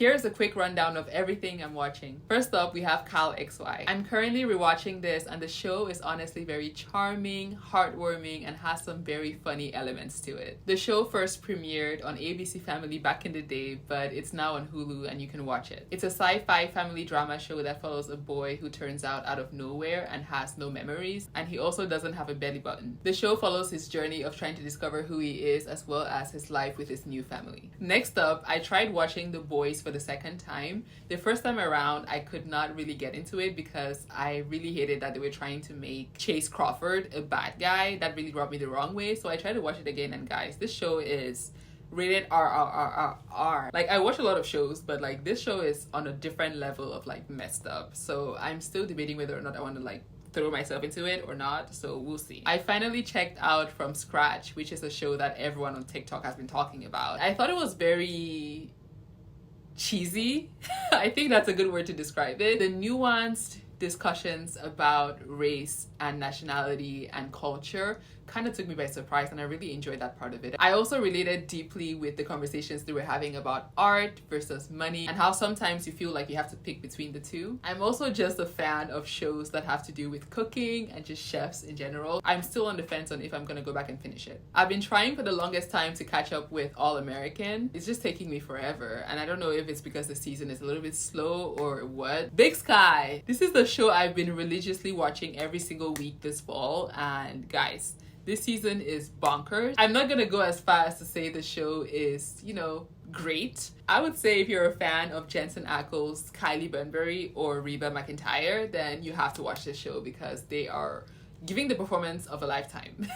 Here's a quick rundown of everything I'm watching. First up, we have Kyle XY. I'm currently rewatching this and the show is honestly very charming, heartwarming, and has some very funny elements to it. The show first premiered on ABC Family back in the day, but it's now on Hulu and you can watch it. It's a sci-fi family drama show that follows a boy who turns out of nowhere and has no memories, and he also doesn't have a belly button. The show follows his journey of trying to discover who he is as well as his life with his new family. Next up, I tried watching The Boys for the second time. The first time around, I could not really get into it because I really hated that they were trying to make Chase Crawford a bad guy. That really rubbed me the wrong way, so I tried to watch it again, and guys, this show is rated R. Like, I watch a lot of shows, but like this show is on a different level of like messed up. So I'm still debating whether or not I want to like throw myself into it or not, so we'll see. I finally checked out From Scratch, which is a show that everyone on TikTok has been talking about. I thought it was very cheesy. I think that's a good word to describe it. The nuanced discussions about race and nationality and culture kind of took me by surprise, and I really enjoyed that part of it. I also related deeply with the conversations they were having about art versus money and how sometimes you feel like you have to pick between the two. I'm also just a fan of shows that have to do with cooking and just chefs in general. I'm still on the fence on if I'm gonna go back and finish it. I've been trying for the longest time to catch up with All American. It's just taking me forever, and I don't know if it's because the season is a little bit slow or what. Big Sky! This is the show I've been religiously watching every single week this fall, and guys, this season is bonkers. I'm not gonna go as far as to say the show is, great. I would say if you're a fan of Jensen Ackles, Kylie Bunbury, or Reba McEntire, then you have to watch this show because they are giving the performance of a lifetime.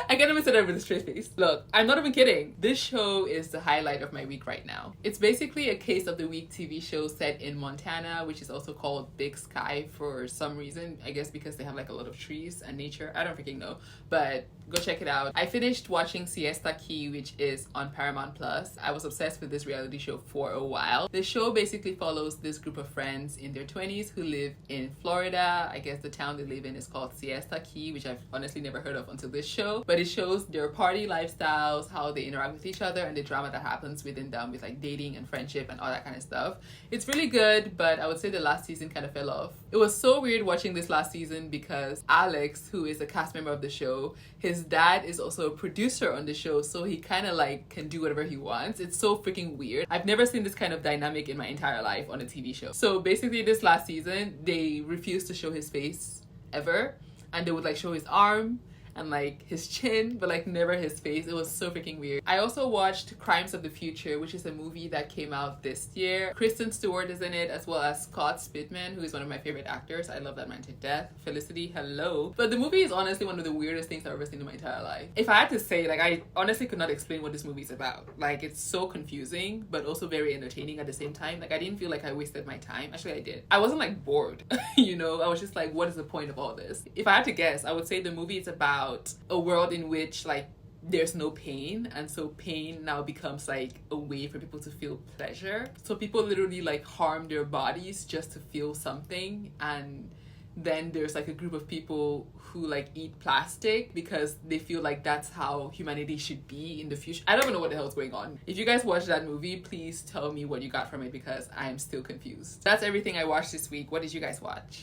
I can't even say that with a straight face. Look, I'm not even kidding. This show is the highlight of my week right now. It's basically a case of the week TV show set in Montana, which is also called Big Sky for some reason. I guess because they have like a lot of trees and nature. I don't freaking know. But go check it out. I finished watching Siesta Key, which is on Paramount Plus. I was obsessed with this reality show for a while. The show basically follows this group of friends in their 20s who live in Florida. I guess the town they live in is called Siesta Key, which I've honestly never heard of until this show. But it shows their party lifestyles, how they interact with each other, and the drama that happens within them with like dating and friendship and all that kind of stuff. It's really good, but I would say the last season kind of fell off. It was so weird watching this last season because Alex, who is a cast member of the show, his dad is also a producer on the show, so he kind of like can do whatever he wants. It's so freaking weird. I've never seen this kind of dynamic in my entire life on a TV show. So basically this last season, they refused to show his face ever, and they would like show his arm and like his chin, but like never his face. It was so freaking weird. I also watched Crimes of the Future, which is a movie that came out this year. Kristen Stewart is in it, as well as Scott Spitman, who is one of my favorite actors. I love that man to death. Felicity, hello. But the movie is honestly one of the weirdest things I've ever seen in my entire life. If I had to say, like, I honestly could not explain what this movie is about. Like, it's so confusing, but also very entertaining at the same time. Like, I didn't feel like I wasted my time. Actually, I did. I wasn't like bored, I was just like, what is the point of all this? If I had to guess, I would say the movie is about a world in which like there's no pain, and so pain now becomes like a way for people to feel pleasure. So people literally like harm their bodies just to feel something, and then there's like a group of people who like eat plastic because they feel like that's how humanity should be in the future. I don't even know what the hell's going on. If you guys watched that movie, please tell me what you got from it because I am still confused. That's everything I watched this week. What did you guys watch?